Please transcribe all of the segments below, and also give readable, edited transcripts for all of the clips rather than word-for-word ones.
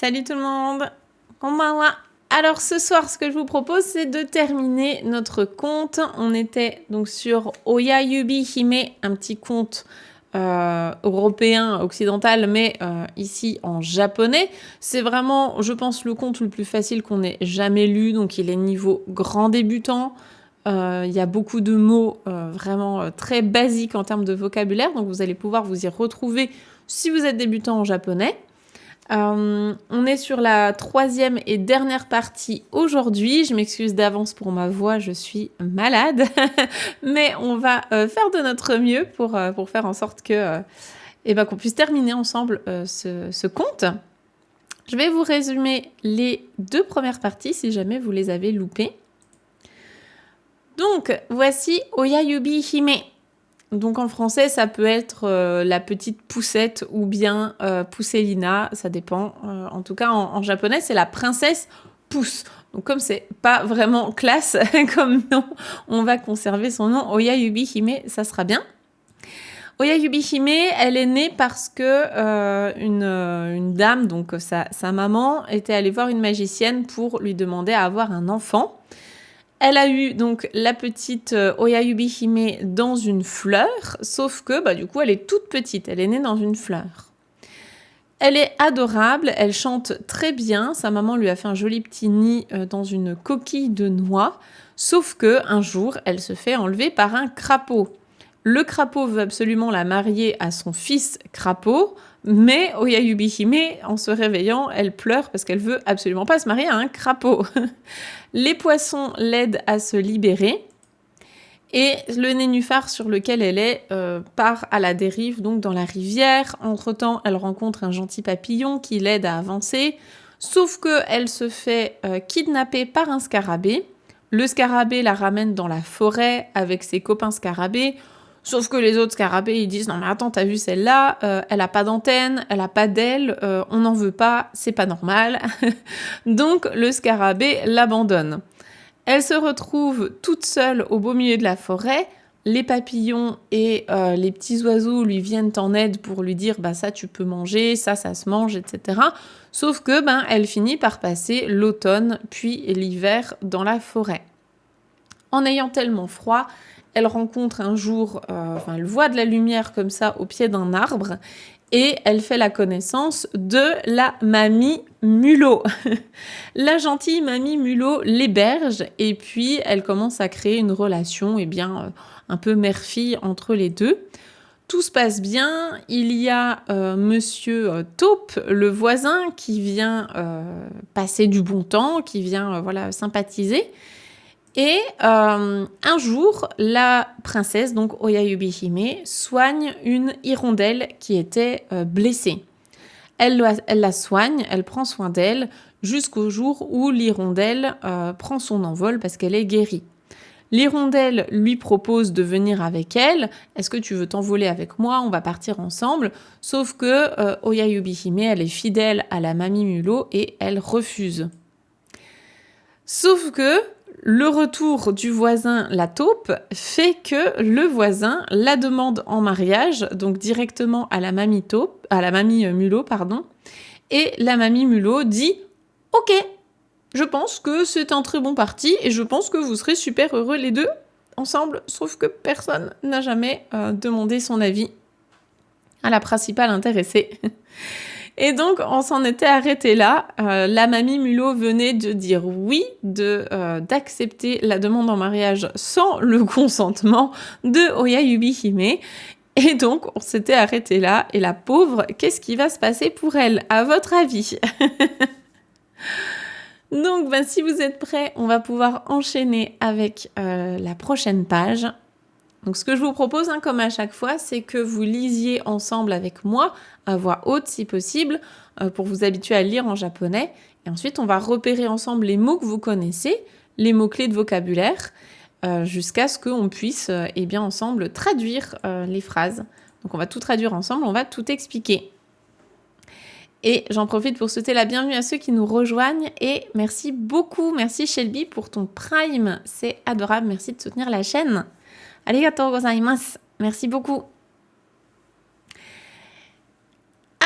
Salut tout le monde. Konbanwa. Alors ce soir, ce que je vous propose, c'est de terminer notre conte. On était donc sur Oya Yubi Hime, un petit conte européen, occidental, mais ici en japonais. C'est vraiment, je pense, le conte le plus facile qu'on ait jamais lu. Donc il est niveau grand débutant. Il y a beaucoup de mots vraiment très basiques en termes de vocabulaire. Donc vous allez pouvoir vous y retrouver si vous êtes débutant en japonais. On est sur la 3e et dernière partie aujourd'hui. Je m'excuse d'avance pour ma voix, je suis malade. Mais on va faire de notre mieux pour faire en sorte que, qu'on puisse terminer ensemble ce conte. Je vais vous résumer les 2 premières parties si jamais vous les avez loupées. Donc, voici Oya Yubi Hime. Donc en français, ça peut être la petite poussette ou bien Pousselina, ça dépend. En tout cas, en japonais, c'est la princesse pousse. Donc comme c'est pas vraiment classe comme nom, on va conserver son nom Oya Yubi Hime, ça sera bien. Oya Yubi Hime, elle est née parce que une dame, donc sa maman, était allée voir une magicienne pour lui demander à avoir un enfant. Elle a eu donc la petite Oya Yubi Hime dans une fleur, sauf que du coup elle est toute petite, elle est née dans une fleur. Elle est adorable, elle chante très bien, sa maman lui a fait un joli petit nid dans une coquille de noix, sauf que un jour elle se fait enlever par un crapaud. Le crapaud veut absolument la marier à son fils crapaud, mais Oya Yubi Hime, en se réveillant, elle pleure parce qu'elle veut absolument pas se marier à un crapaud. Les poissons l'aident à se libérer et le nénuphar sur lequel elle est part à la dérive, donc dans la rivière. Entre-temps, elle rencontre un gentil papillon qui l'aide à avancer, sauf qu'elle se fait kidnapper par un scarabée. Le scarabée la ramène dans la forêt avec ses copains scarabées. Sauf que les autres scarabées, ils disent « Non mais attends, t'as vu celle-là, elle a pas d'antenne, elle a pas d'aile, on n'en veut pas, c'est pas normal. » Donc le scarabée l'abandonne. Elle se retrouve toute seule au beau milieu de la forêt. Les papillons et les petits oiseaux lui viennent en aide pour lui dire « ça tu peux manger, ça se mange, etc. » Sauf que elle finit par passer l'automne puis l'hiver dans la forêt. En ayant tellement froid, elle rencontre un jour, elle voit de la lumière comme ça au pied d'un arbre et elle fait la connaissance de la mamie Mulot. La gentille mamie Mulot l'héberge et puis elle commence à créer une relation un peu mère-fille entre les deux. Tout se passe bien, il y a monsieur Taupe, le voisin, qui vient passer du bon temps, qui vient sympathiser. Et un jour, la princesse, donc Oya Yubi Hime, soigne une hirondelle qui était blessée. Elle la soigne, elle prend soin d'elle, jusqu'au jour où l'hirondelle prend son envol parce qu'elle est guérie. L'hirondelle lui propose de venir avec elle. « Est-ce que tu veux t'envoler avec moi ? On va partir ensemble. » Sauf que Oya Yubi Hime, elle est fidèle à la mamie Mulot et elle refuse. Sauf que le retour du voisin, la taupe, fait que le voisin la demande en mariage, donc directement à la mamie Mulot, et la mamie Mulot dit « Ok, je pense que c'est un très bon parti et je pense que vous serez super heureux les deux ensemble, sauf que personne n'a jamais demandé son avis à la principale intéressée. » Et donc, on s'en était arrêté là. La mamie Mulot venait de dire oui, d'accepter la demande en mariage sans le consentement de Oya Yubi Hime. Et donc, on s'était arrêté là. Et la pauvre, qu'est-ce qui va se passer pour elle, à votre avis? Donc, si vous êtes prêts, on va pouvoir enchaîner avec la prochaine page. Donc, ce que je vous propose, comme à chaque fois, c'est que vous lisiez ensemble avec moi, à voix haute si possible, pour vous habituer à lire en japonais. Et ensuite, on va repérer ensemble les mots que vous connaissez, les mots-clés de vocabulaire, jusqu'à ce qu'on puisse, ensemble traduire les phrases. Donc, on va tout traduire ensemble, on va tout expliquer. Et j'en profite pour souhaiter la bienvenue à ceux qui nous rejoignent. Et merci beaucoup, merci Shelby pour ton Prime. C'est adorable, merci de soutenir la chaîne. Arigatou gozaimasu. Merci beaucoup.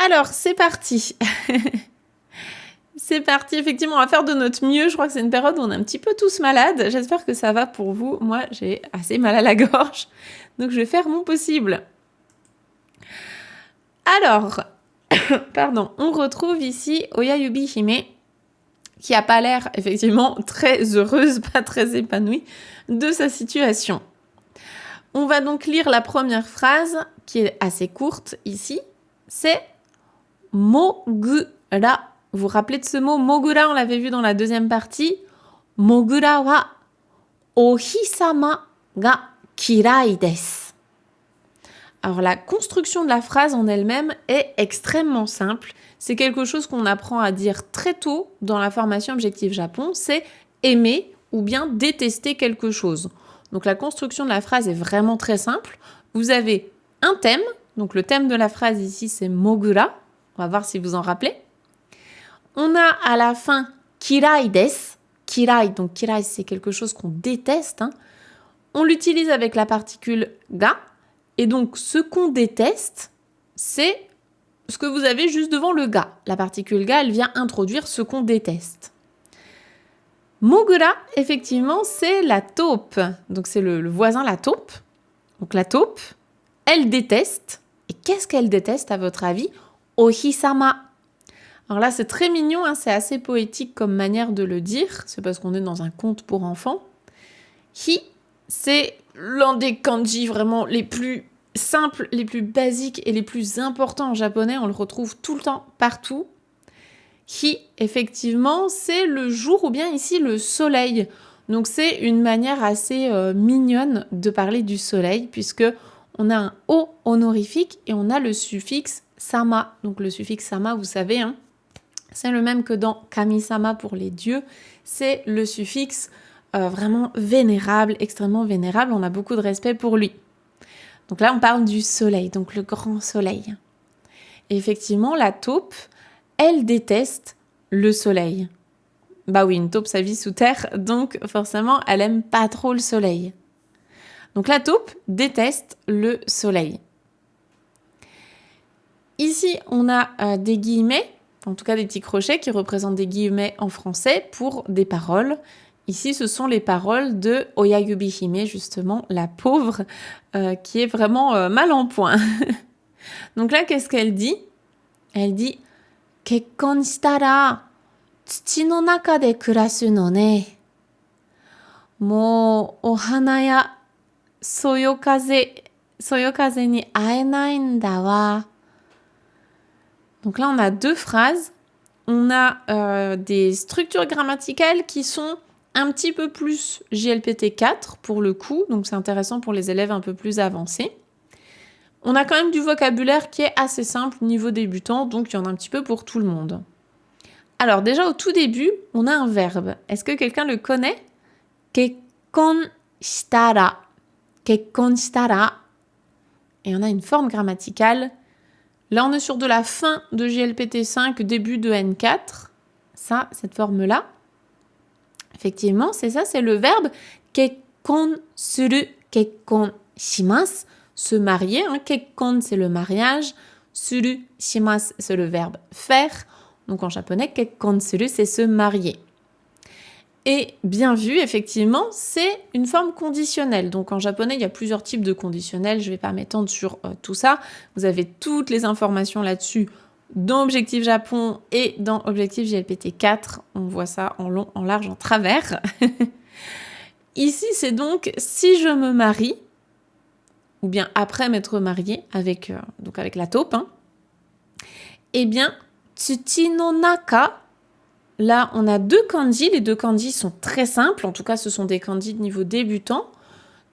Alors, c'est parti. C'est parti, effectivement, on va faire de notre mieux. Je crois que c'est une période où on est un petit peu tous malades. J'espère que ça va pour vous. Moi, j'ai assez mal à la gorge, donc je vais faire mon possible. Alors, pardon, on retrouve ici Oyayubi Hime, qui n'a pas l'air, effectivement, très heureuse, pas très épanouie de sa situation. On va donc lire la première phrase, qui est assez courte ici. C'est « Mogura ». Vous vous rappelez de ce mot ? Mogura, on l'avait vu dans la deuxième partie. Mogura wa ohisama ga kirai desu. Alors la construction de la phrase en elle-même est extrêmement simple. C'est quelque chose qu'on apprend à dire très tôt dans la formation Objectif Japon, c'est aimer ou bien détester quelque chose. Donc la construction de la phrase est vraiment très simple. Vous avez un thème, donc le thème de la phrase ici c'est Mogura. On va voir si vous en rappelez. On a à la fin kirai desu. Kirai, donc kirai c'est quelque chose qu'on déteste. On l'utilise avec la particule ga. Et donc ce qu'on déteste, c'est ce que vous avez juste devant le ga. La particule ga, elle vient introduire ce qu'on déteste. Mogura, effectivement, c'est la taupe. Donc c'est le voisin, la taupe. Donc la taupe, elle déteste. Et qu'est-ce qu'elle déteste à votre avis ? Ohisama. Alors là, c'est très mignon, c'est assez poétique comme manière de le dire. C'est parce qu'on est dans un conte pour enfants. Hi, c'est l'un des kanji vraiment les plus simples, les plus basiques et les plus importants en japonais. On le retrouve tout le temps, partout. Hi, effectivement, c'est le jour ou bien ici le soleil. Donc c'est une manière assez mignonne de parler du soleil puisque on a un o honorifique et on a le suffixe sama. Donc le suffixe sama, vous savez, c'est le même que dans kami-sama pour les dieux. C'est le suffixe vraiment vénérable, extrêmement vénérable. On a beaucoup de respect pour lui. Donc là, on parle du soleil, donc le grand soleil. Et effectivement, la taupe, elle déteste le soleil. Bah oui, une taupe, ça vit sous terre, donc forcément, elle aime pas trop le soleil. Donc la taupe déteste le soleil. Ici, on a des guillemets, en tout cas des petits crochets qui représentent des guillemets en français pour des paroles. Ici, ce sont les paroles de Oyayubi Hime, justement, la pauvre, qui est vraiment mal en point. Donc là, qu'est-ce qu'elle dit ? Elle dit « Kekkon shitara tsuchi no naka de kurasu no ne. Mou ohana ya soyokaze ni aenai n da wa. » Donc là, on a deux phrases. On a des structures grammaticales qui sont un petit peu plus JLPT 4 pour le coup, donc c'est intéressant pour les élèves un peu plus avancés. On a quand même du vocabulaire qui est assez simple niveau débutant, donc il y en a un petit peu pour tout le monde. Alors déjà au tout début, on a un verbe. Est-ce que quelqu'un le connaît ? Kekkon shitara. Kekkon shitara. Et on a une forme grammaticale. Là, on est sur de la fin de JLPT 5, début de N4. Ça, cette forme-là. Effectivement, c'est ça, c'est le verbe kekkon suru, kekkon shimasu, se marier. Kekkon, c'est le mariage. Suru, shimasu, c'est le verbe faire. Donc en japonais, kekkon suru, c'est se marier. Et bien vu, effectivement, c'est une forme conditionnelle. Donc en japonais, il y a plusieurs types de conditionnels. Je ne vais pas m'étendre sur tout ça. Vous avez toutes les informations là-dessus dans Objectif Japon et dans Objectif JLPT 4. On voit ça en long, en large, en travers. Ici, c'est donc si je me marie, ou bien après m'être mariée avec la taupe, eh bien, tsuchi no naka. Là, on a deux kanji. Les deux kanji sont très simples. En tout cas, ce sont des kanji de niveau débutant.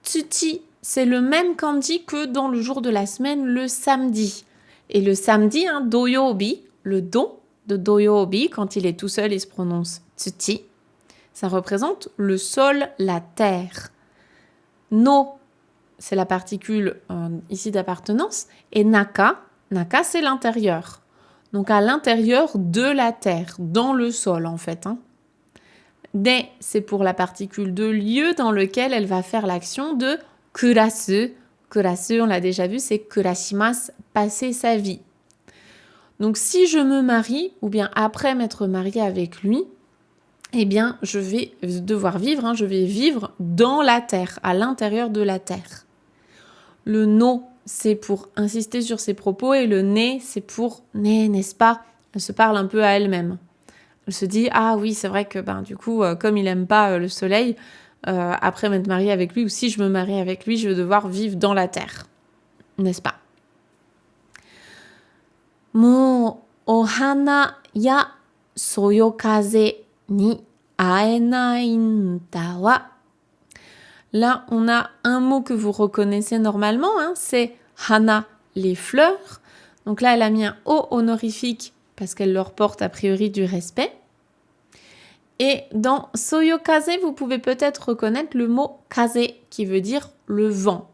Tsuchi, c'est le même kanji que dans le jour de la semaine, le samedi. Et le samedi, doyobi, le do de doyobi, quand il est tout seul, il se prononce tsuchi. Ça représente le sol, la terre. No, c'est la particule ici d'appartenance. Et naka, naka, c'est l'intérieur. Donc à l'intérieur de la terre, dans le sol en fait. De, c'est pour la particule de lieu dans lequel elle va faire l'action de kurasu. Kurasu, on l'a déjà vu, c'est kurashimasu, passer sa vie. Donc si je me marie, ou bien après m'être mariée avec lui, eh bien je vais devoir vivre, je vais vivre dans la terre, à l'intérieur de la terre. Le no, c'est pour insister sur ses propos, et le ne, c'est pour ne, n'est-ce pas? Elle se parle un peu à elle-même. Elle se dit, ah oui, c'est vrai que du coup, comme il aime pas le soleil, après m'être mariée avec lui, ou si je me marie avec lui, je vais devoir vivre dans la terre. N'est-ce pas? Mou ohana ya soyokaze ni aenai n da wa. Là, on a un mot que vous reconnaissez normalement, c'est hana, les fleurs. Donc là, elle a mis un o honorifique parce qu'elle leur porte a priori du respect. Et dans soyokaze, vous pouvez peut-être reconnaître le mot kaze qui veut dire le vent.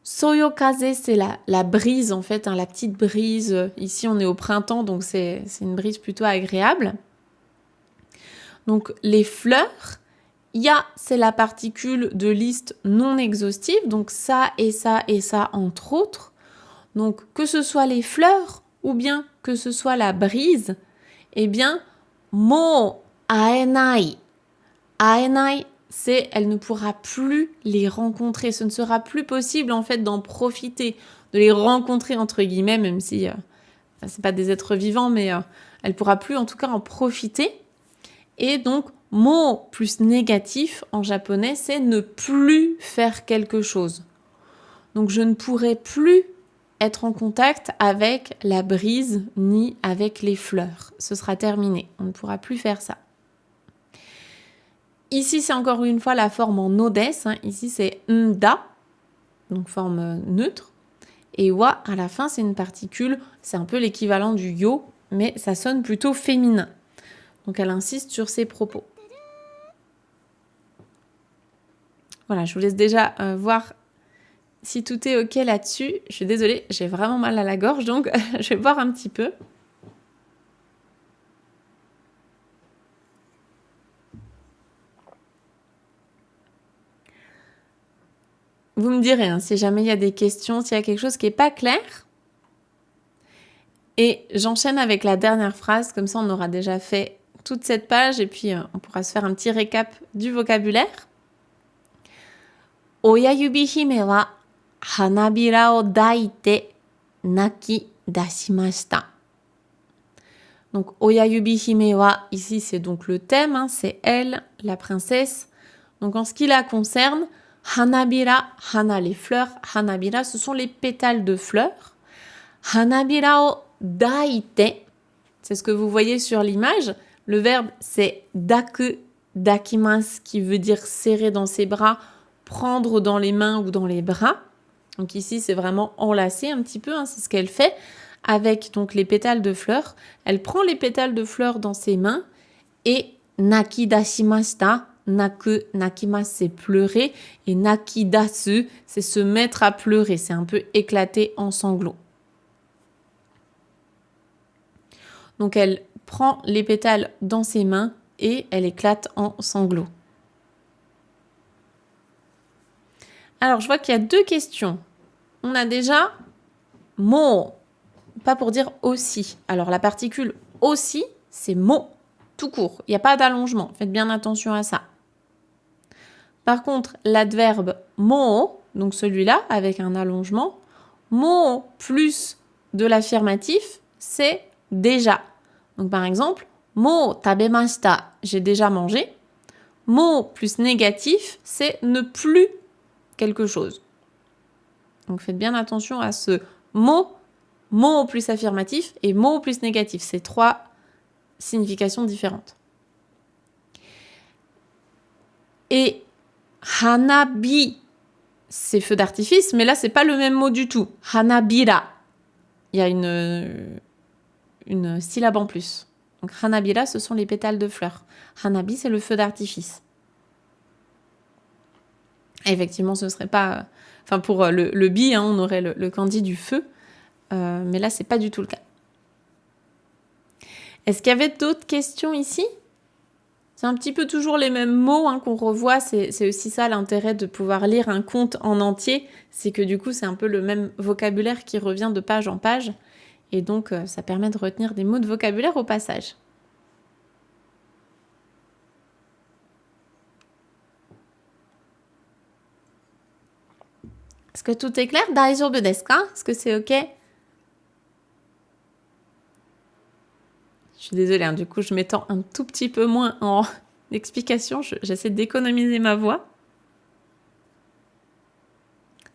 Soyokaze, c'est la brise en fait, la petite brise. Ici, on est au printemps, donc c'est une brise plutôt agréable. Donc les fleurs, ya, c'est la particule de liste non exhaustive, donc ça et ça et ça entre autres. Donc que ce soit les fleurs ou bien que ce soit la brise, eh bien, mo aenai. Aenai, c'est elle ne pourra plus les rencontrer. Ce ne sera plus possible en fait d'en profiter, de les rencontrer entre guillemets, même si c'est pas des êtres vivants, mais elle pourra plus en tout cas en profiter. Et donc, mo plus négatif en japonais, c'est ne plus faire quelque chose. Donc, je ne pourrai plus être en contact avec la brise ni avec les fleurs. Ce sera terminé. On ne pourra plus faire ça. Ici, c'est encore une fois la forme en odes. Ici, c'est nda, donc forme neutre. Et wa, à la fin, c'est une particule. C'est un peu l'équivalent du yo, mais ça sonne plutôt féminin. Donc, elle insiste sur ses propos. Voilà, je vous laisse déjà voir si tout est OK là-dessus. Je suis désolée, j'ai vraiment mal à la gorge, donc je vais boire un petit peu. Vous me direz si jamais il y a des questions, s'il y a quelque chose qui n'est pas clair. Et j'enchaîne avec la dernière phrase, comme ça on aura déjà fait toute cette page et puis on pourra se faire un petit récap du vocabulaire. Oyayubi hime wa hanabira o daite naki dashimashita. Donc Oyayubi hime wa, ici c'est donc le thème, c'est elle, la princesse. Donc en ce qui la concerne, hanabira, hana les fleurs, hanabira ce sont les pétales de fleurs. Hanabira o daite, c'est ce que vous voyez sur l'image. Le verbe c'est daku, dakimasu qui veut dire serrer dans ses bras, prendre dans les mains ou dans les bras. Donc ici, c'est vraiment enlacer un petit peu, c'est ce qu'elle fait avec donc les pétales de fleurs. Elle prend les pétales de fleurs dans ses mains et naki dashimashita. Naku, nakimasu, c'est pleurer et nakidasu, c'est se mettre à pleurer, c'est un peu éclater en sanglots. Donc elle prend les pétales dans ses mains et elle éclate en sanglots. Alors, je vois qu'il y a deux questions. On a déjà mo, pas pour dire aussi. Alors, la particule aussi, c'est mo, tout court. Il n'y a pas d'allongement. Faites bien attention à ça. Par contre, l'adverbe mo, donc celui-là, avec un allongement, mo plus de l'affirmatif, c'est déjà. Donc, par exemple, mo tabemashita, j'ai déjà mangé. Mo plus négatif, c'est ne plus quelque chose. Donc faites bien attention à ce mot au plus affirmatif et mot au plus négatif. C'est trois significations différentes. Et hanabi, c'est feu d'artifice, mais là c'est pas le même mot du tout. Hanabira, il y a une syllabe en plus. Donc hanabira, ce sont les pétales de fleurs. Hanabi, c'est le feu d'artifice. Effectivement, ce serait pas... Enfin, pour le bi, on aurait le kanji du feu. Mais là, c'est pas du tout le cas. Est-ce qu'il y avait d'autres questions ici ? C'est un petit peu toujours les mêmes mots qu'on revoit. C'est aussi ça l'intérêt de pouvoir lire un conte en entier. C'est que du coup, c'est un peu le même vocabulaire qui revient de page en page. Et donc, ça permet de retenir des mots de vocabulaire au passage. Est-ce que tout est clair? Daijoubu desu ka? Est-ce que c'est OK? Je suis désolée, hein, du coup, je m'étends un tout petit peu moins en explication. J'essaie d'économiser ma voix.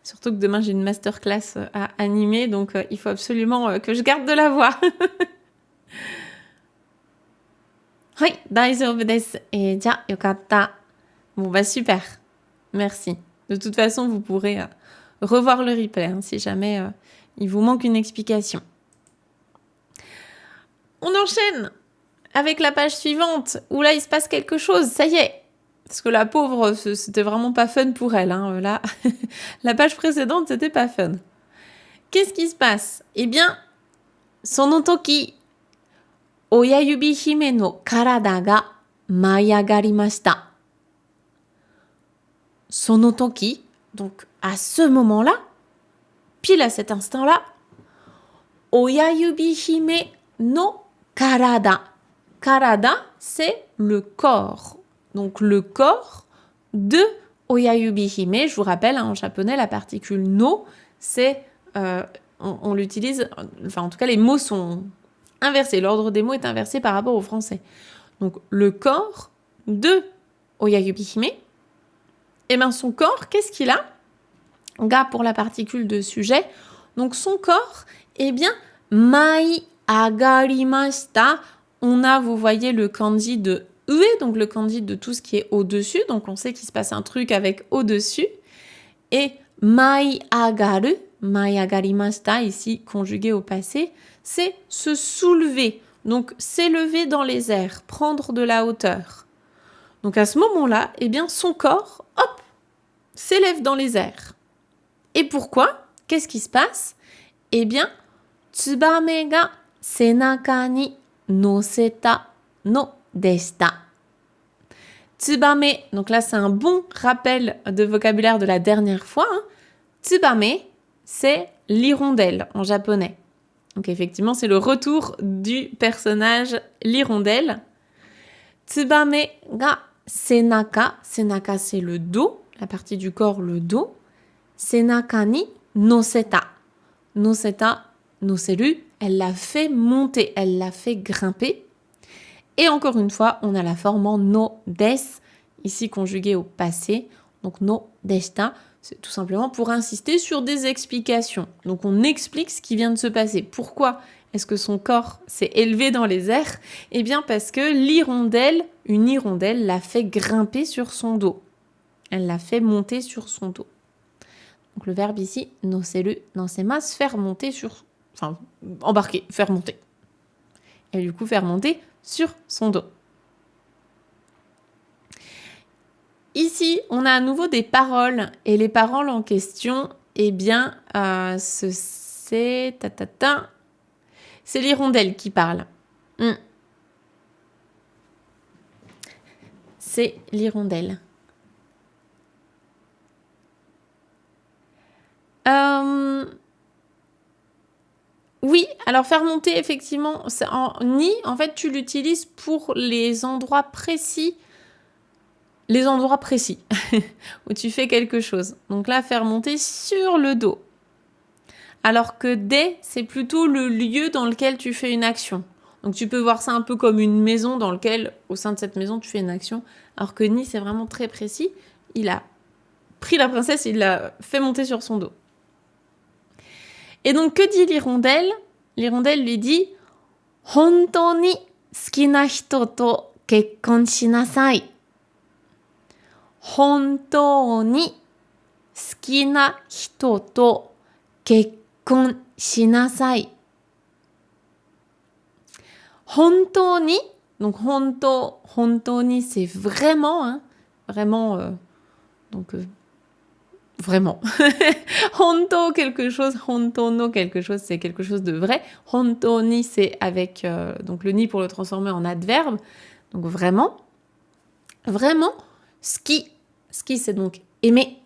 Surtout que demain, j'ai une masterclass à animer, donc il faut absolument que je garde de la voix. Oui, daijoubu desu. Et ja, yokatta. Bon, bah super. Merci. De toute façon, vous pourrez revoir le replay hein, si jamais il vous manque une explication. On enchaîne avec la page suivante où là, il se passe quelque chose. Ça y est. Parce que la pauvre, c'était vraiment pas fun pour elle. Hein. Là, la page précédente, c'était pas fun. Qu'est-ce qui se passe? Eh bien, sono toki, Oyayubi hime no karada ga maiagarimashita. Sono toki, donc à ce moment-là, pile à cet instant-là, Oyayubi hime no karada. Karada, c'est le corps. Donc le corps de Oyayubi hime. Je vous rappelle, hein, en japonais, la particule no, c'est... on l'utilise... Enfin, en tout cas, les mots sont inversés. L'ordre des mots est inversé par rapport au français. Donc le corps de Oyayubi hime. Et bien son corps, qu'est-ce qu'il a? Ga pour la particule de sujet. Donc son corps, eh bien, mai agarimashita. On a, vous voyez, le kanji de ue, donc le kanji de tout ce qui est au-dessus. Donc on sait qu'il se passe un truc avec au-dessus. Et mai agaru, mai agarimashita, ici conjugué au passé, c'est se soulever. Donc s'élever dans les airs, prendre de la hauteur. Donc à ce moment-là, eh bien son corps, hop, s'élève dans les airs. Et pourquoi? Qu'est-ce qui se passe? Eh bien, tsubame ga senaka ni noseta no deshita. Tsubame, donc là c'est un bon rappel de vocabulaire de la dernière fois. Hein. Tsubame, c'est l'hirondelle en japonais. Donc effectivement, c'est le retour du personnage l'hirondelle. Tsubame ga senaka. Senaka, c'est le dos, la partie du corps, le dos. Senaka ni noseta. Noseta, noseru, elle l'a fait monter, elle l'a fait grimper. Et encore une fois, on a la forme en no des, ici conjuguée au passé. Donc no deshita, c'est tout simplement pour insister sur des explications. Donc on explique ce qui vient de se passer. Pourquoi est-ce que son corps s'est élevé dans les airs? Eh bien parce que l'hirondelle, une hirondelle, l'a fait grimper sur son dos. Elle l'a fait monter sur son dos. Donc le verbe ici, noseru, nansemasu, faire monter sur... Enfin, embarquer, faire monter. Et du coup, faire monter sur son dos. Ici, on a à nouveau des paroles. Et les paroles en question, eh bien, c'est l'hirondelle qui parle. C'est l'hirondelle. Oui, alors faire monter, effectivement, ni, en fait, tu l'utilises pour les endroits précis où tu fais quelque chose. Donc là, faire monter sur le dos. Alors que des, c'est plutôt le lieu dans lequel tu fais une action. Donc tu peux voir ça un peu comme une maison dans laquelle, au sein de cette maison, tu fais une action. Alors que ni, c'est vraiment très précis. Il a pris la princesse et il l'a fait monter sur son dos. Et donc, que dit l'hirondelle? L'hirondelle lui dit « Hontou ni suki na hito to kekkon shinasai ». Hontou ni suki na hito to kekkon shinasai. Hontou ni, donc hontou ni, c'est vraiment, hein, vraiment, vraiment. Honto quelque chose, honto no quelque chose, c'est quelque chose de vrai. Honto ni, c'est avec donc le ni pour le transformer en adverbe. Donc vraiment, vraiment, ski, c'est donc aimer.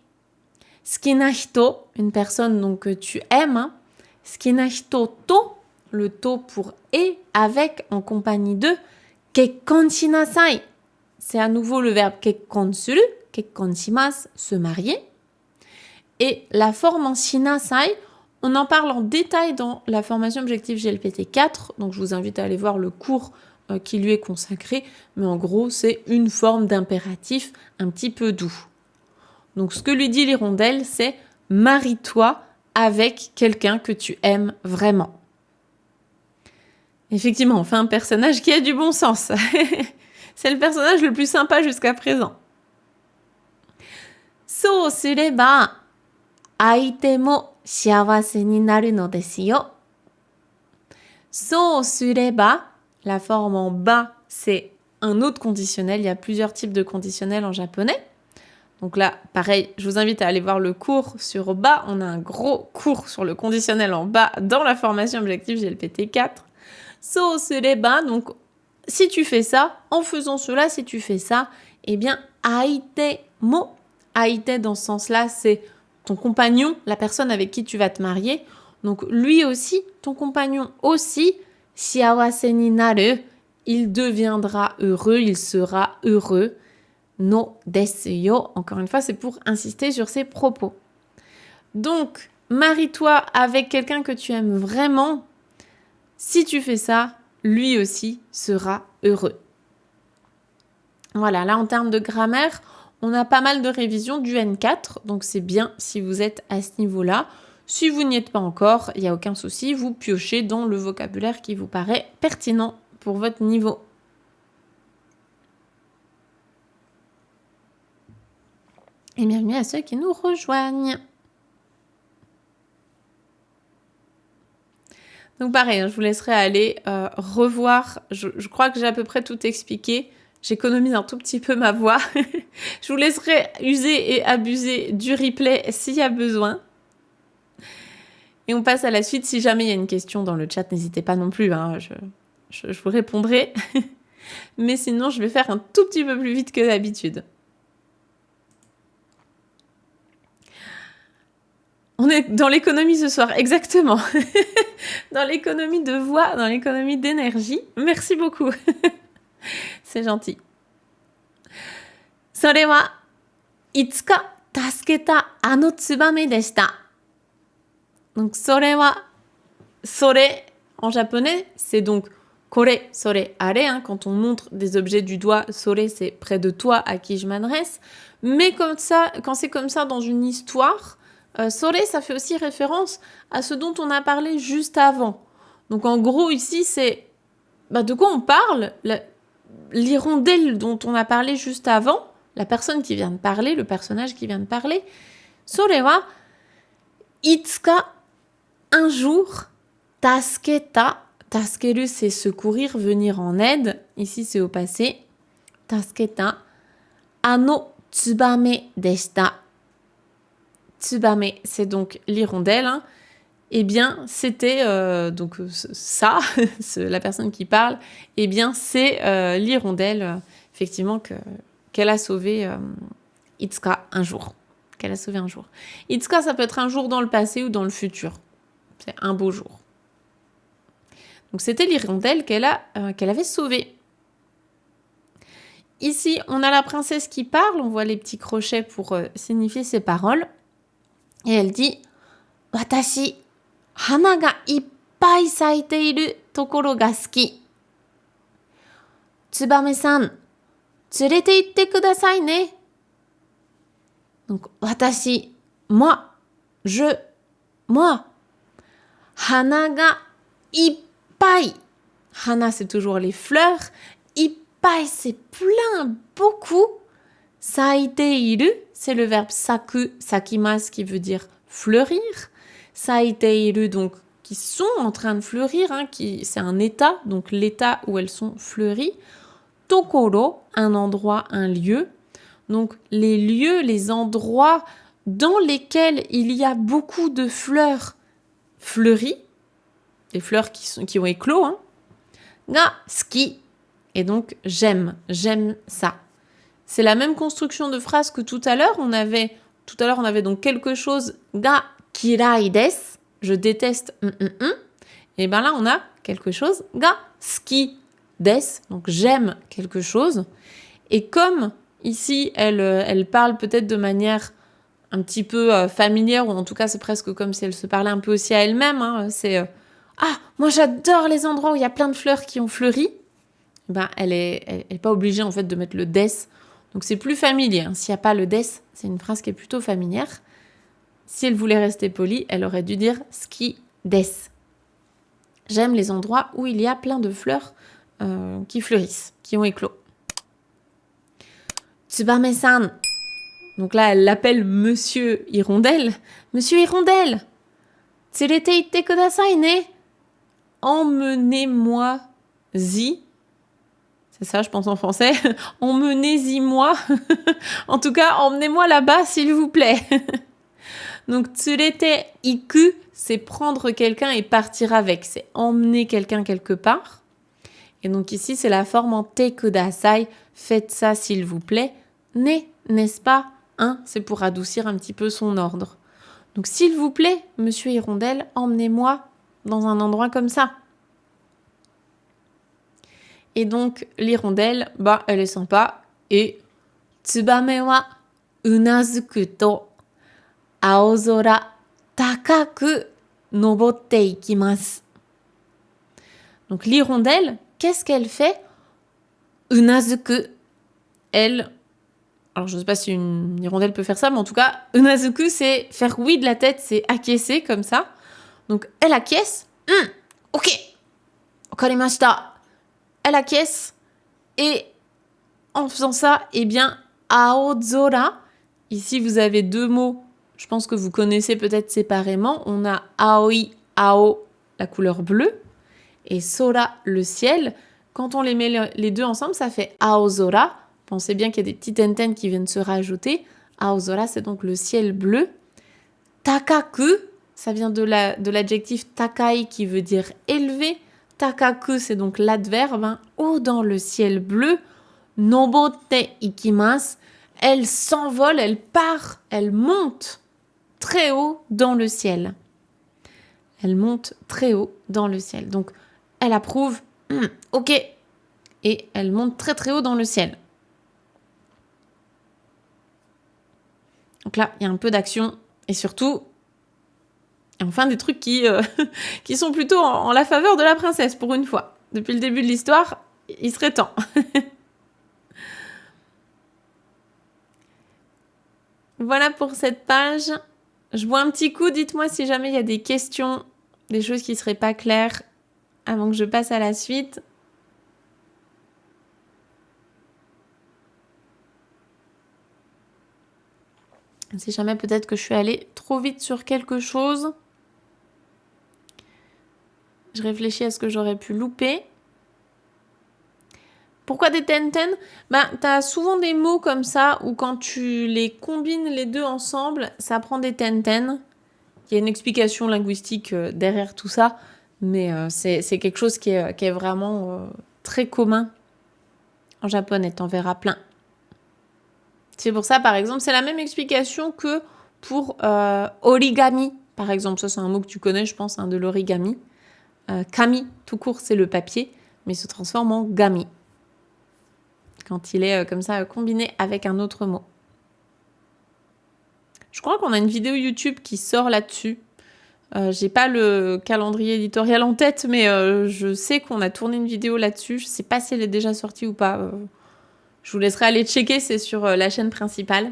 Ski na hito, une personne donc que tu aimes. Hein. Ski na hito to le to pour et, avec, en compagnie de, kekkon shinasai. C'est à nouveau le verbe kekkon suru, kekkon shimasu, se marier. Et la forme en shinasai, on en parle en détail dans la formation objectif GLPT 4, donc je vous invite à aller voir le cours qui lui est consacré, mais en gros, c'est une forme d'impératif un petit peu doux. Donc ce que lui dit l'hirondelle, c'est « marie-toi avec quelqu'un que tu aimes vraiment ». Effectivement, on fait un personnage qui a du bon sens. C'est le personnage le plus sympa jusqu'à présent. « So sureba, aite mo shiawase ni naru no desu yo ». « So sureba », la forme en bas, c'est un autre conditionnel. Il y a plusieurs types de conditionnels en japonais. Donc là, pareil, je vous invite à aller voir le cours sur bas. On a un gros cours sur le conditionnel en bas dans la formation objectif GLPT 4. So sureba, donc si tu fais ça, en faisant cela, si tu fais ça, eh bien, aite mo. Aite, dans ce sens-là, c'est ton compagnon, la personne avec qui tu vas te marier. Donc lui aussi, ton compagnon aussi, shiawase ni naru, il deviendra heureux, il sera heureux. No desu yo, encore une fois, c'est pour insister sur ses propos. Donc, marie-toi avec quelqu'un que tu aimes vraiment. Si tu fais ça, lui aussi sera heureux. Voilà, là en termes de grammaire, on a pas mal de révisions du N4, donc c'est bien si vous êtes à ce niveau-là. Si vous n'y êtes pas encore, il n'y a aucun souci, vous piochez dans le vocabulaire qui vous paraît pertinent pour votre niveau. Et bienvenue à ceux qui nous rejoignent. Donc pareil, je vous laisserai aller revoir. Je crois que j'ai à peu près tout expliqué. J'économise un tout petit peu ma voix. Je vous laisserai user et abuser du replay s'il y a besoin. Et on passe à la suite. Si jamais il y a une question dans le chat, n'hésitez pas non plus. Hein, je vous répondrai. Mais sinon, je vais faire un tout petit peu plus vite que d'habitude. On est dans l'économie ce soir, exactement. Dans l'économie de voix, dans l'économie d'énergie. Merci beaucoup. C'est gentil. それはいつか助けたあのツバメでした。Donc, それは、それ, en japonais, c'est donc kore, sore, are, hein, quand on montre des objets du doigt, sore, c'est près de toi, à qui je m'adresse. Mais comme ça, quand c'est comme ça dans une histoire, sore, ça fait aussi référence à ce dont on a parlé juste avant. Donc, en gros, ici, c'est de quoi on parle, l'hirondelle dont on a parlé juste avant, la personne qui vient de parler, le personnage qui vient de parler, sore wa itsuka, un jour, tasketa, taskeru c'est secourir, venir en aide, ici c'est au passé, tasketa, ano tsubame deshita. Tsubame, c'est donc l'hirondelle, hein. Eh bien, c'était donc ça, la personne qui parle, eh bien, c'est l'hirondelle, effectivement, qu'elle a sauvé Itsuka un jour. Qu'elle a sauvé un jour. Itsuka, ça peut être un jour dans le passé ou dans le futur. C'est un beau jour. Donc, c'était l'hirondelle qu'elle avait sauvée. Ici, on a la princesse qui parle. On voit les petits crochets pour signifier ses paroles. Et elle dit « Watashi, hana ga ippai saiteiru tokoro ga suki. Tsubame-san, tsurete itte kudasai ne. » Donc, watashi, moi, hana ga ippai. Hana, c'est toujours les fleurs. Ippai, c'est plein, beaucoup. Saiteiru, c'est le verbe saku, sakimasu qui veut dire fleurir. Saiteiru, donc, qui sont en train de fleurir, hein, c'est un état, donc l'état où elles sont fleuries. Tokoro, un endroit, un lieu. Donc, les lieux, les endroits dans lesquels il y a beaucoup de fleurs fleuries, des fleurs qui ont éclos, hein. Ga suki, et donc j'aime ça. C'est la même construction de phrase que tout à l'heure. On avait donc quelque chose ga kirai desu, je déteste, Et bien là, on a quelque chose ga ski des, donc j'aime quelque chose. Et comme ici, elle parle peut-être de manière un petit peu familière, ou en tout cas, c'est presque comme si elle se parlait un peu aussi à elle-même. Hein, c'est ah, moi j'adore les endroits où il y a plein de fleurs qui ont fleuri. Ben, elle est pas obligée en fait de mettre le des. Donc c'est plus familier. Hein. S'il n'y a pas le des, c'est une phrase qui est plutôt familière. Si elle voulait rester polie, elle aurait dû dire ski des. J'aime les endroits où il y a plein de fleurs qui fleurissent, qui ont éclos. Tsubame-san. Donc là, elle l'appelle Monsieur Hirondelle. Monsieur Hirondelle, tsurete itte kudasai ne. Emmenez-moi-y. C'est ça, je pense en français. Emmenez-y moi. En tout cas, emmenez-moi là-bas, s'il vous plaît. Donc, tsurete iku, c'est prendre quelqu'un et partir avec. C'est emmener quelqu'un quelque part. Et donc ici, c'est la forme en te kudasai. Faites ça, s'il vous plaît. Ne, n'est-ce pas? Hein, c'est pour adoucir un petit peu son ordre. Donc, s'il vous plaît, Monsieur Hirondelle, emmenez-moi dans un endroit comme ça. Et donc, l'hirondelle, bah, elle est sympa. Et Tsubame wa unazuku to aozora takaku nobotte ikimasu. Donc, l'hirondelle, qu'est-ce qu'elle fait? Unazuku, elle... Alors, je ne sais pas si une hirondelle peut faire ça, mais en tout cas, unazuku, c'est faire oui de la tête, c'est acquiescer comme ça. Donc, elle acquiesce. Ok. Okarimashita. Elle acquiesce. Et en faisant ça, eh bien, aozora. Ici, vous avez deux mots. Je pense que vous connaissez peut-être séparément. On a aoi, ao, la couleur bleue. Et sora, le ciel. Quand on les met les deux ensemble, ça fait aozora. Pensez bien qu'il y a des petites antennes qui viennent se rajouter. Aozora, c'est donc le ciel bleu. Takaku, ça vient de l'adjectif takai qui veut dire élevé. Takaku, c'est donc l'adverbe, hein, haut dans le ciel bleu. Nobotte ikimasu, elle s'envole, elle part, elle monte très haut dans le ciel. Elle monte très haut dans le ciel. Donc, elle approuve, ok, et elle monte très très haut dans le ciel. Donc là, il y a un peu d'action et surtout, enfin des trucs qui sont plutôt en la faveur de la princesse pour une fois. Depuis le début de l'histoire, il serait temps. Voilà pour cette page. Je bois un petit coup, dites-moi si jamais il y a des questions, des choses qui ne seraient pas claires avant que je passe à la suite. Si jamais peut-être que je suis allée trop vite sur quelque chose. Je réfléchis à ce que j'aurais pu louper. Pourquoi des tenten? Ben, t'as souvent des mots comme ça où quand tu les combines les deux ensemble, ça prend des tenten. Il y a une explication linguistique derrière tout ça, mais c'est quelque chose qui est vraiment très commun en japonais. T'en verras plein. C'est pour ça, par exemple, c'est la même explication que pour origami, par exemple. Ça, c'est un mot que tu connais, je pense, hein, de l'origami. Kami, tout court, c'est le papier, mais il se transforme en gami quand il est comme ça combiné avec un autre mot. Je crois qu'on a une vidéo YouTube qui sort là-dessus. J'ai pas le calendrier éditorial en tête, mais je sais qu'on a tourné une vidéo là-dessus. Je sais pas si elle est déjà sortie ou pas. Je vous laisserai aller checker, c'est sur la chaîne principale.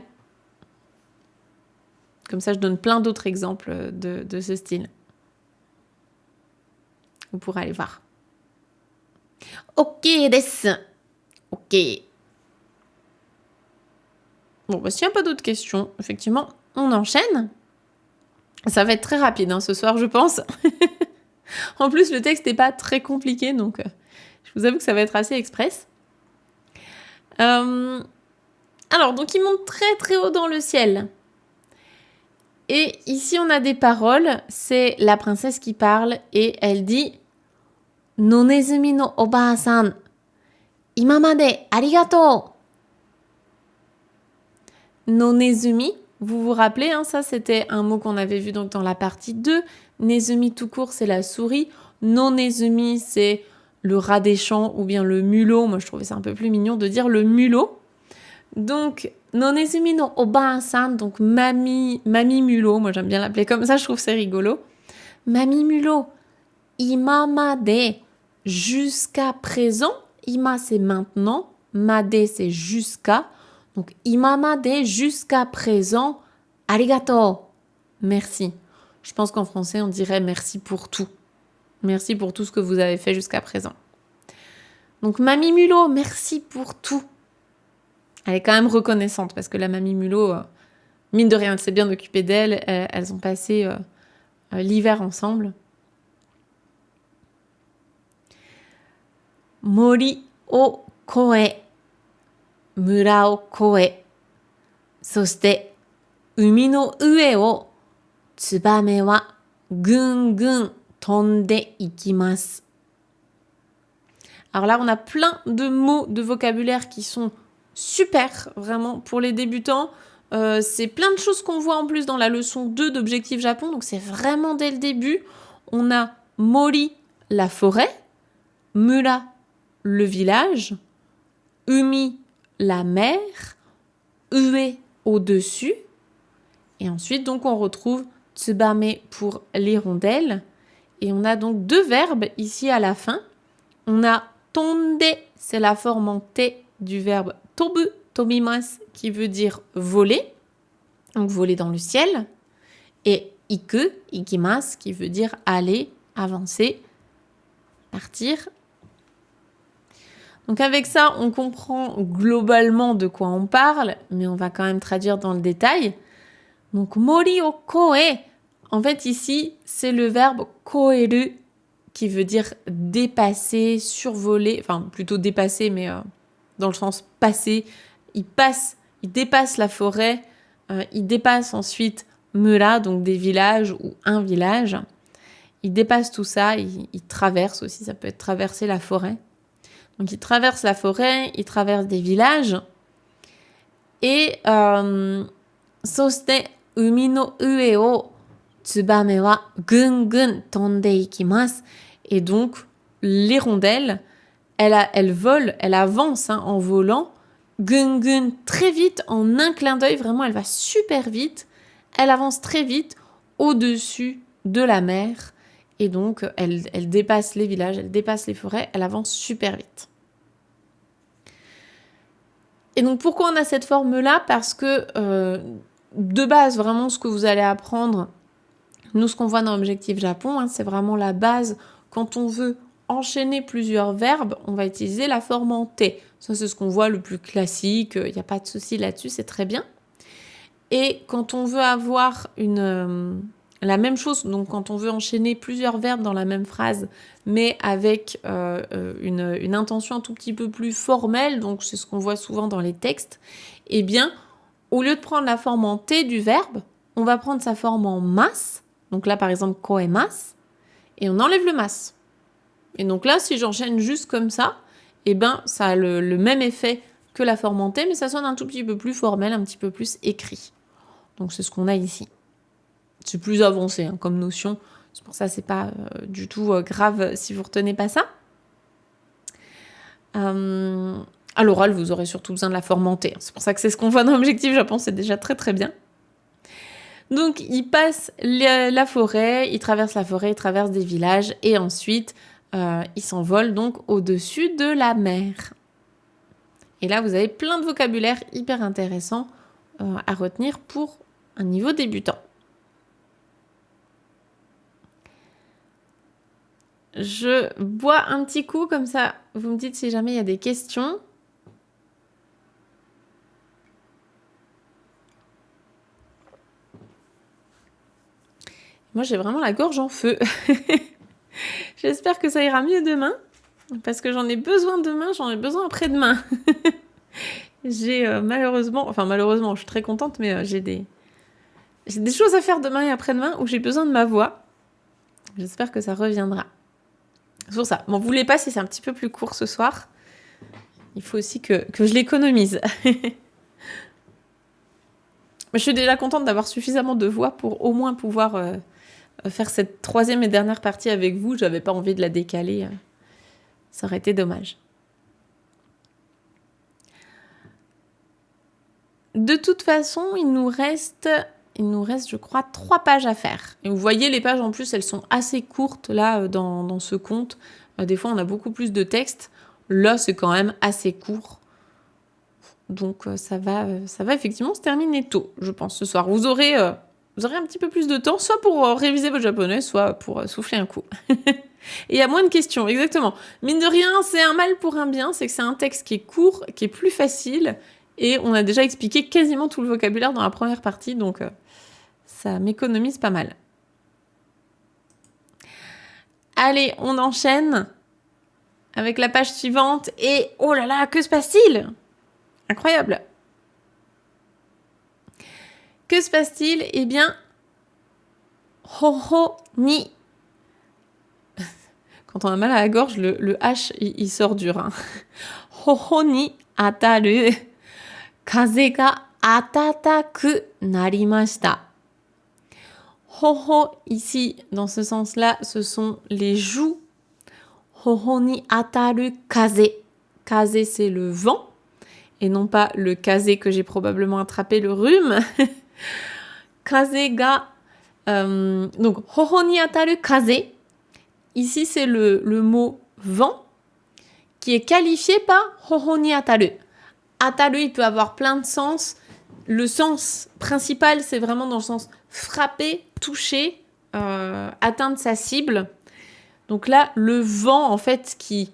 Comme ça, je donne plein d'autres exemples de ce style. Vous pourrez aller voir. Ok, desu. Ok. Bon, bah, s'il n'y a pas d'autres questions, effectivement, on enchaîne. Ça va être très rapide ce soir, je pense. En plus, le texte n'est pas très compliqué, donc je vous avoue que ça va être assez express. Alors, donc il monte très très haut dans le ciel. Et ici, on a des paroles. C'est la princesse qui parle et elle dit « Nonezumi no oba-san, imamade arigato » Nonezumi, vous vous rappelez, ça c'était un mot qu'on avait vu donc dans la partie 2. Nezumi tout court, c'est la souris. Nonezumi, c'est le rat des champs ou bien le mulot. Moi, je trouvais ça un peu plus mignon de dire le mulot. Donc, Nonezumi no Oba-san, donc mamie mulot. Moi, j'aime bien l'appeler comme ça, je trouve que c'est rigolo. Mamie mulot, imamade, jusqu'à présent. Ima, c'est maintenant. Made, c'est jusqu'à. Donc, imamade, jusqu'à présent. Arigato, merci. Je pense qu'en français, on dirait merci pour tout. Merci pour tout ce que vous avez fait jusqu'à présent. Donc, mamie mulot, merci pour tout. Elle est quand même reconnaissante parce que la mamie mulot, mine de rien, elle s'est bien occupée d'elle. Elles ont passé l'hiver ensemble. Mori o koe, mura o koe, soshite umi no ue o tsubame wa gun gun tonde ikimasu. Alors là, on a plein de mots de vocabulaire qui sont super, vraiment, pour les débutants. C'est plein de choses qu'on voit en plus dans la leçon 2 d'Objectif Japon, donc c'est vraiment dès le début. On a Mori, la forêt, Mura, le village, Umi, la mer, Ue, au-dessus. Et ensuite, donc, on retrouve Tsubame pour l'hirondelle. Et on a donc 2 verbes ici à la fin. On a tonde, c'est la forme en T du verbe tobu, tobimasu, qui veut dire voler, donc voler dans le ciel. Et iku, ikimasu, qui veut dire aller, avancer, partir. Donc avec ça, on comprend globalement de quoi on parle, mais on va quand même traduire dans le détail. Donc mori o koe, en fait ici, c'est le verbe koeru, qui veut dire dépasser, survoler, enfin plutôt dépasser, mais dans le sens passer. Il dépasse la forêt, il dépasse ensuite mura, donc des villages ou un village. Il dépasse tout ça, il traverse aussi, ça peut être traverser la forêt. Donc il traverse la forêt, il traverse des villages. Et soshite umi no ue o tsubame wa gun gun tonde ikimasu. Et donc l'hirondelle, elle vole, elle avance en volant, gun gun, très vite, en un clin d'œil, vraiment elle va super vite. Elle avance très vite au-dessus de la mer. Et donc elle dépasse les villages, elle dépasse les forêts, elle avance super vite. Et donc pourquoi on a cette forme-là ? Parce que de base, vraiment ce que vous allez apprendre, nous ce qu'on voit dans Objectif Japon, c'est vraiment la base. Quand on veut enchaîner plusieurs verbes, on va utiliser la forme en T. Ça c'est ce qu'on voit le plus classique, il n'y a pas de souci là-dessus, c'est très bien. Et quand on veut avoir la même chose, donc quand on veut enchaîner plusieurs verbes dans la même phrase, mais avec une intention un tout petit peu plus formelle, donc c'est ce qu'on voit souvent dans les textes, eh bien, au lieu de prendre la forme en T du verbe, on va prendre sa forme en mas, donc là par exemple koemas, et on enlève le mas. Et donc là, si j'enchaîne juste comme ça, eh ben, ça a le même effet que la forme en T, mais ça sonne un tout petit peu plus formel, un petit peu plus écrit. Donc c'est ce qu'on a ici. C'est plus avancé comme notion. C'est pour ça que c'est pas du tout grave si vous retenez pas ça. À l'oral, vous aurez surtout besoin de la forme en T. C'est pour ça que c'est ce qu'on voit dans l'objectif Japon, c'est déjà très très bien. Donc il passe la forêt, il traverse la forêt, il traverse des villages et ensuite il s'envole donc au-dessus de la mer. Et là, vous avez plein de vocabulaire hyper intéressant à retenir pour un niveau débutant. Je bois un petit coup, comme ça, vous me dites si jamais il y a des questions. Moi, j'ai vraiment la gorge en feu. J'espère que ça ira mieux demain, parce que j'en ai besoin demain, j'en ai besoin après-demain. J'ai malheureusement, je suis très contente, mais j'ai des choses à faire demain et après-demain où j'ai besoin de ma voix. J'espère que ça reviendra. C'est pour ça. M'en voulez pas si c'est un petit peu plus court ce soir. Il faut aussi que je l'économise. Je suis déjà contente d'avoir suffisamment de voix pour au moins pouvoir faire cette troisième et dernière partie avec vous. J'avais pas envie de la décaler. Ça aurait été dommage. De toute façon, il nous reste, je crois, 3 pages à faire. Et vous voyez, les pages, en plus, elles sont assez courtes, là, dans ce conte. Des fois, on a beaucoup plus de texte. Là, c'est quand même assez court. Donc, ça va effectivement se terminer tôt, je pense, ce soir. Vous aurez un petit peu plus de temps, soit pour réviser votre japonais, soit pour souffler un coup. Et il y a moins de questions, exactement. Mine de rien, c'est un mal pour un bien, c'est que c'est un texte qui est court, qui est plus facile, et on a déjà expliqué quasiment tout le vocabulaire dans la première partie, donc ça m'économise pas mal. Allez, on enchaîne avec la page suivante, et oh là là, que se passe-t-il ? Incroyable. Que se passe-t-il ? Eh bien, hoho ni. Quand on a mal à la gorge, le H, il sort dur. Hein. Hoho ni ataru kaze ga atataku narimashita. Hoho, ici, dans ce sens-là, ce sont les joues. Hoho ni ataru kaze. Kaze, c'est le vent. Et non pas le kaze que j'ai probablement attrapé, le rhume. Kaze ga... donc, hoho ni ataru kaze. Ici, c'est le mot vent qui est qualifié par hoho ni ataru. Ataru, il peut avoir plein de sens. Le sens principal, c'est vraiment dans le sens frapper, toucher, atteindre sa cible. Donc là, le vent, en fait, qui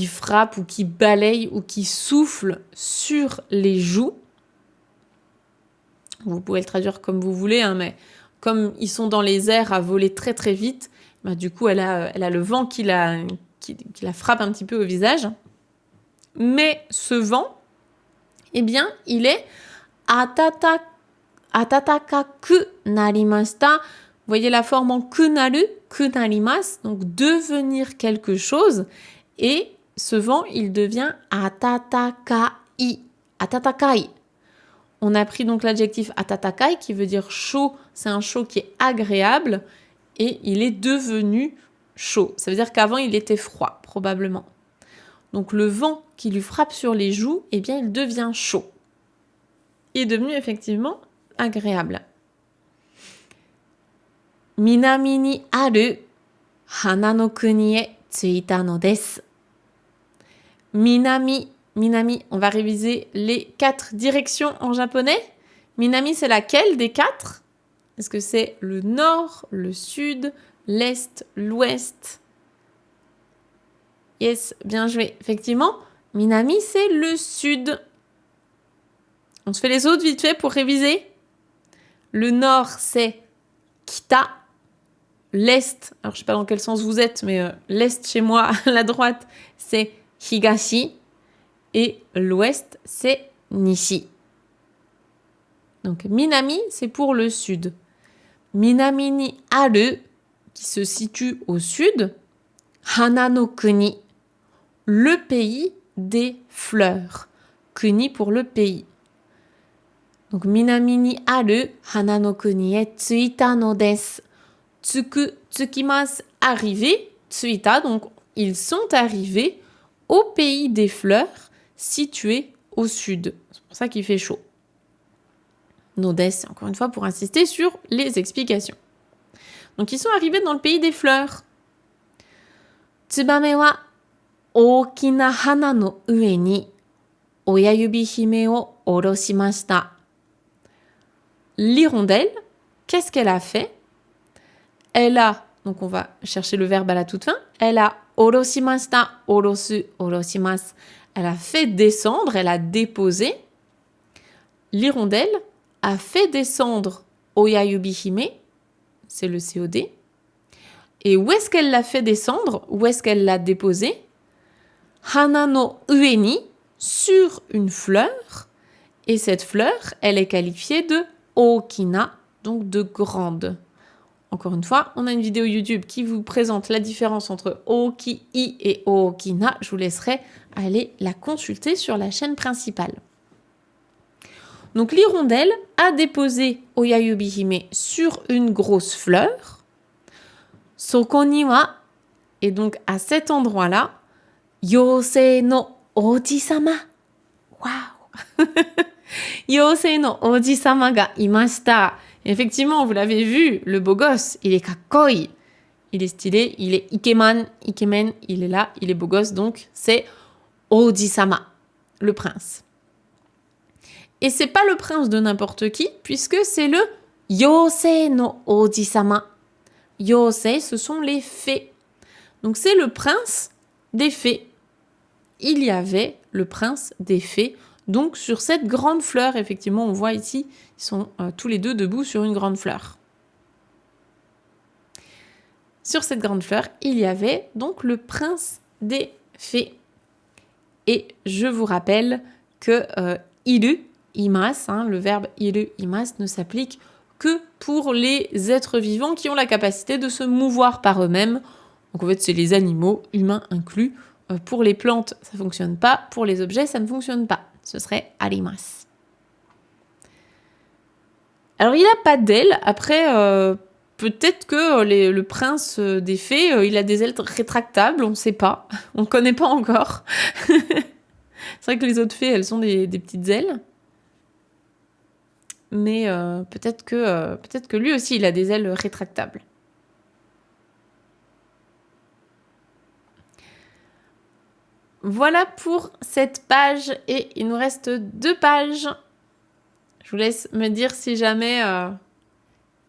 frappe ou qui balaye ou qui souffle sur les joues. Vous pouvez le traduire comme vous voulez, hein, mais comme ils sont dans les airs à voler très très vite, bah, du coup, elle a le vent qui la frappe un petit peu au visage. Mais ce vent, eh bien, il est atatakaku narimashita. Vous voyez la forme en kunaru, kunarimasu, donc devenir quelque chose. Et ce vent, il devient atatakai. Atatakai. On a pris donc l'adjectif atatakai qui veut dire chaud. C'est un chaud qui est agréable. Et il est devenu chaud. Ça veut dire qu'avant, il était froid, probablement. Donc, le vent qui lui frappe sur les joues, eh bien, il devient chaud. Il est devenu effectivement agréable. Minami ni aru hana no kuni e tsuita no desu. Minami, on va réviser les 4 directions en japonais. Minami, c'est laquelle des 4 ? Est-ce que c'est le nord, le sud, l'est, l'ouest ? Yes, bien joué. Effectivement, Minami, c'est le sud. On se fait les autres vite fait pour réviser. Le nord, c'est Kita. L'est, alors je ne sais pas dans quel sens vous êtes, mais l'est chez moi, à la droite, c'est Higashi. Et l'ouest, c'est Nishi. Donc, Minami, c'est pour le sud. Minami ni aru, qui se situe au sud. Hana no kuni, le pays des fleurs. Kuni pour le pays. Donc, Minami ni aru, hana no kuni e tsuita no desu. Tsukimasu, arriver. Tsuita, donc, ils sont arrivés au pays des fleurs, situé au sud. C'est pour ça qu'il fait chaud. No desu, encore une fois, pour insister sur les explications. Donc, ils sont arrivés dans le pays des fleurs. Tsubame wa ookina hana no ue ni oyayubi hime o oroshimashita. L'hirondelle, qu'est-ce qu'elle a fait ? Elle a, donc on va chercher le verbe à la toute fin, elle a oroshimashita, orosu, oroshimasu. Elle a fait descendre, elle a déposé. L'hirondelle a fait descendre oyayubi hime, c'est le COD. Et où est-ce qu'elle l'a fait descendre ? Où est-ce qu'elle l'a déposé ? Hana no ue ni, sur une fleur. Et cette fleur, elle est qualifiée de okina, donc de grande. Encore une fois, on a une vidéo YouTube qui vous présente la différence entre oki et okina. Je vous laisserai aller la consulter sur la chaîne principale. Donc l'hirondelle a déposé oyayubi hime sur une grosse fleur. soko ni wa, et donc à cet endroit-là, Yosei no oji-sama. Waouh! Yosei no oji-sama ga imashita. Effectivement, vous l'avez vu, le beau gosse, il est kakkoi. Il est stylé, il est ikemen, il est là, il est beau gosse, donc c'est oji-sama, le prince. Et c'est pas le prince de n'importe qui, puisque c'est le Yosei no oji-sama. Yosei, ce sont les fées. Donc c'est le prince des fées. Il y avait le prince des fées. Donc sur cette grande fleur, effectivement, on voit ici, ils sont tous les deux debout sur une grande fleur. Sur cette grande fleur, il y avait donc le prince des fées. Et je vous rappelle que iru, imas, le verbe iru, imas ne s'applique que pour les êtres vivants qui ont la capacité de se mouvoir par eux-mêmes. Donc en fait, c'est les animaux, humains inclus. Pour les plantes, ça ne fonctionne pas. Pour les objets, ça ne fonctionne pas. Ce serait arimas. Alors, il n'a pas d'ailes. Après, peut-être que le prince des fées, il a des ailes rétractables. On ne sait pas. On ne connaît pas encore. C'est vrai que les autres fées, elles ont des petites ailes. Mais peut-être que lui aussi, il a des ailes rétractables. Voilà pour cette page et il nous reste 2 pages. Je vous laisse me dire si jamais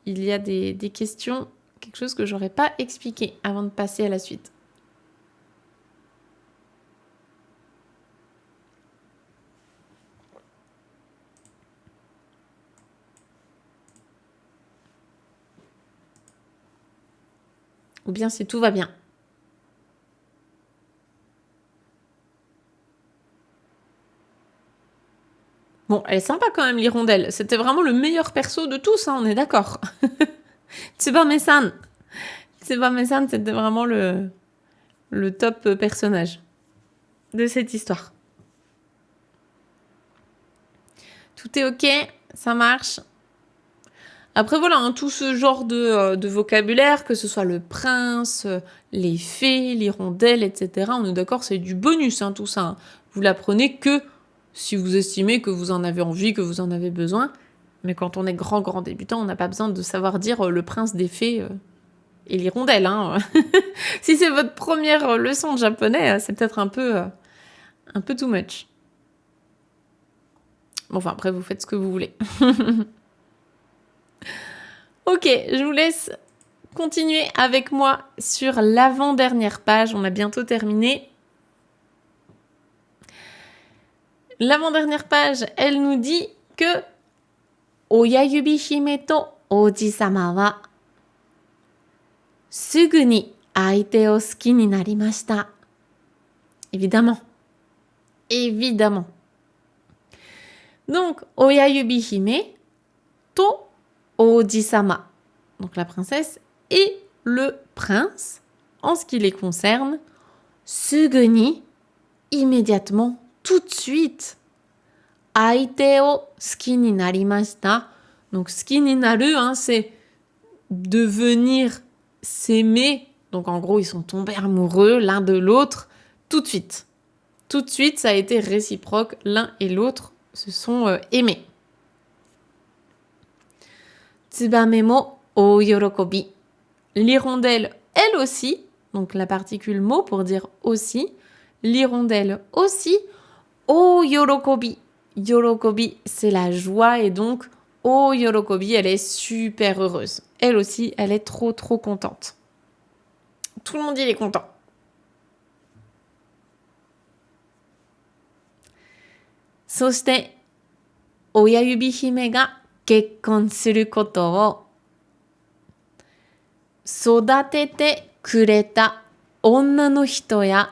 il y a des questions, quelque chose que j'aurais pas expliqué avant de passer à la suite. Ou bien si tout va bien. Bon, elle est sympa quand même, l'hirondelle. C'était vraiment le meilleur perso de tous, on est d'accord. Tsubame-san. Tsubame-san, c'était vraiment le top personnage de cette histoire. Tout est ok, ça marche. Après voilà, tout ce genre de vocabulaire, que ce soit le prince, les fées, l'hirondelle, etc. On est d'accord, c'est du bonus, tout ça. Vous l'apprenez que si vous estimez que vous en avez envie, que vous en avez besoin. Mais quand on est grand débutant, on n'a pas besoin de savoir dire le prince des fées et l'hirondelle. Si c'est votre première leçon de japonais, c'est peut-être un peu too much. Bon, enfin, après, vous faites ce que vous voulez. Ok, je vous laisse continuer avec moi sur l'avant-dernière page. On a bientôt terminé. L'avant-dernière page, elle nous dit que Oyayubi hime to oji-sama wa sugu ni aite o suki ni narimashita. Évidemment. Évidemment. Donc, Oyayubi hime to oji-sama. Donc la princesse et le prince, en ce qui les concerne, sugu ni, immédiatement, tout de suite. Aite o suki ni narimashita. Donc suki ni naru, c'est devenir s'aimer. Donc en gros, ils sont tombés amoureux l'un de l'autre tout de suite. Tout de suite, ça a été réciproque. L'un et l'autre se sont aimés. Tsubame mo o yorokobi. L'hirondelle, elle aussi, donc la particule mo pour dire aussi. L'hirondelle aussi. O yorokobi. Yorokobi, c'est la joie et donc o yorokobi, elle est super heureuse. Elle aussi, elle est trop contente. Tout le monde il est content. Soshite, Oyayubi hime ga kekkon suru koto o sodatete kureta onna no hito ya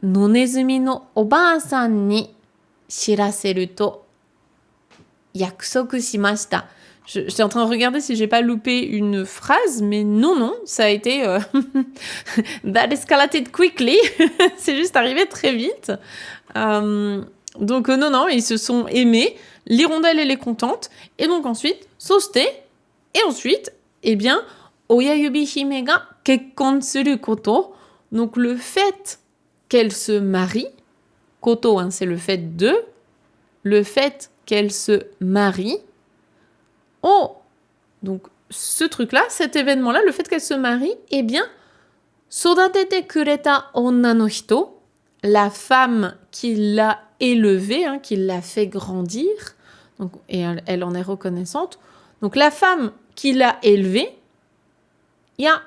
nonezumi no oba-san ni shiraseru to yakusoku shimashita. J'étais en train de regarder si j'ai pas loupé une phrase, mais non, ça a été... that escalated quickly. C'est juste arrivé très vite. Donc non, ils se sont aimés. L'hirondelle, elle est contente. Et donc ensuite, soshite. Et ensuite, Oyayubi hime ga kekkon suru koto, donc le fait qu'elle se marie, koto, hein, c'est le fait de, le fait qu'elle se marie, oh, donc ce truc-là, cet événement-là, le fait qu'elle se marie, eh bien, sodatete kureta onna no hito, la femme qui l'a élevée, hein, qui l'a fait grandir, donc, et elle en est reconnaissante. Donc la femme qui l'a élevée, ya,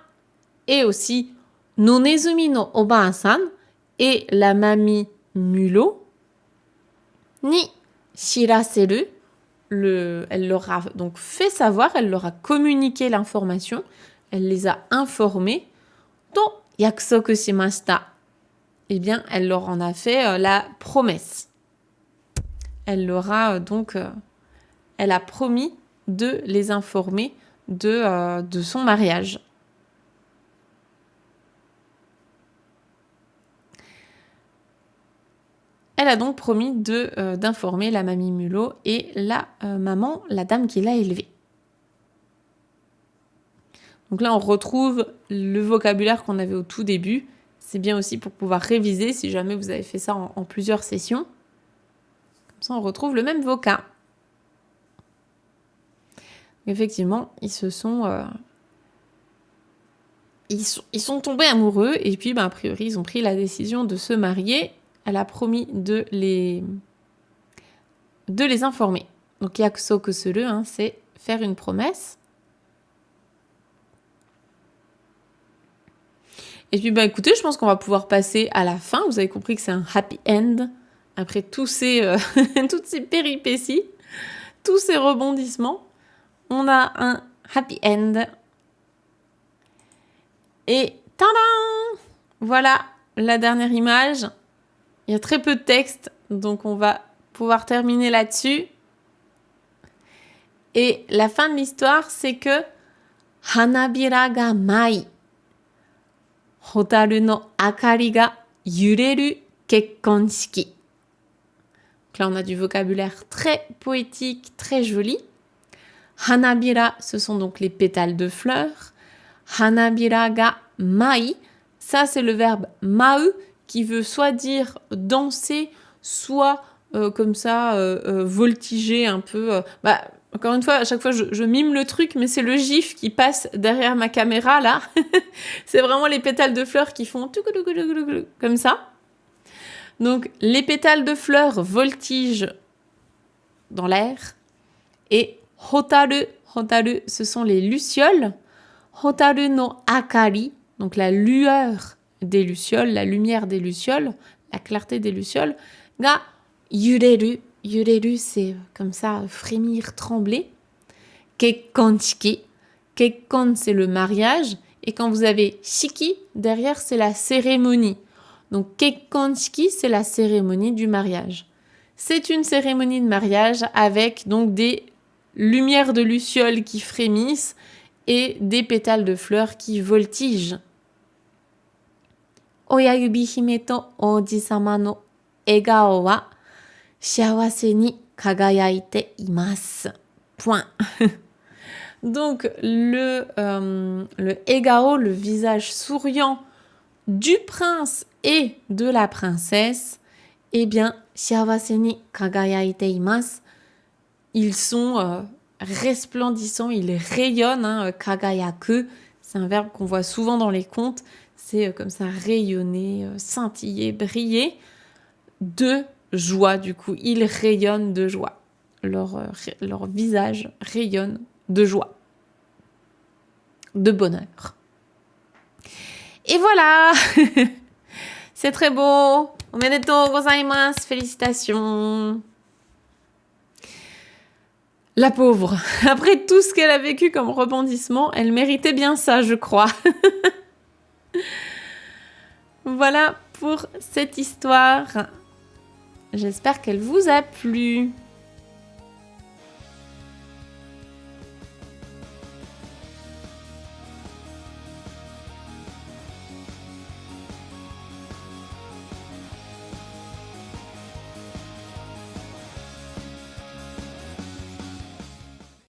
et aussi nonezumi no obaa-san, et la mamie mulot, ni shiraseru, elle leur a donc fait savoir, elle leur a communiqué l'information, elle les a informés, to yakusoku shimashita. Eh bien, elle leur en a fait la promesse. Elle leur a elle a promis de les informer de son mariage. Elle a donc promis d'informer la mamie mulot et la maman, la dame qui l'a élevée. Donc là, on retrouve le vocabulaire qu'on avait au tout début. C'est bien aussi pour pouvoir réviser si jamais vous avez fait ça en plusieurs sessions. Comme ça, on retrouve le même vocab. Effectivement, ils sont tombés amoureux et puis, a priori, ils ont pris la décision de se marier. Elle a promis de les informer. Donc, yakusoku suru, hein, c'est faire une promesse. Et puis, écoutez, je pense qu'on va pouvoir passer à la fin. Vous avez compris que c'est un happy end. Après toutes ces péripéties, tous ces rebondissements, on a un happy end. Et tadam! Voilà la dernière image. Il y a très peu de texte, donc on va pouvoir terminer là-dessus. Et la fin de l'histoire, c'est que Hanabira ga mai. Hotaru no akari ga yureru kekkon shiki. Donc là, on a du vocabulaire très poétique, très joli. Hanabira, ce sont donc les pétales de fleurs. Hanabira ga mai, ça c'est le verbe mau qui veut soit dire danser, soit comme ça voltiger un peu. Encore une fois, à chaque fois, je mime le truc, mais c'est le gif qui passe derrière ma caméra, là. C'est vraiment les pétales de fleurs qui font comme ça. Donc, les pétales de fleurs voltigent dans l'air. Et hotaru, ce sont les lucioles. Hotaru no akari, donc la lueur des lucioles, la lumière des lucioles, la clarté des lucioles. Ga yureru, yureru, c'est comme ça, frémir, trembler. Kekkon shiki. Kekkon, c'est le mariage. Et quand vous avez shiki, derrière, c'est la cérémonie. Donc, kekkon shiki, c'est la cérémonie du mariage. C'est une cérémonie de mariage avec donc des lumières de lucioles qui frémissent et des pétales de fleurs qui voltigent. Oyayubi hime to oji-sama no egao wa shiawase ni kagayaite imasu. Point. Donc, le egao, le visage souriant du prince et de la princesse, eh bien, shiawase ni kagayaite imasu, ils sont resplendissants, ils rayonnent, hein, kagayaku, c'est un verbe qu'on voit souvent dans les contes, c'est comme ça rayonner, scintiller, briller de joie, du coup, ils rayonnent de joie. Leur visage rayonne de joie, de bonheur. Et voilà. C'est très beau. Omedetou gozaimasu, félicitations. La pauvre, après tout ce qu'elle a vécu comme rebondissement, elle méritait bien ça, je crois. Voilà pour cette histoire. J'espère qu'elle vous a plu.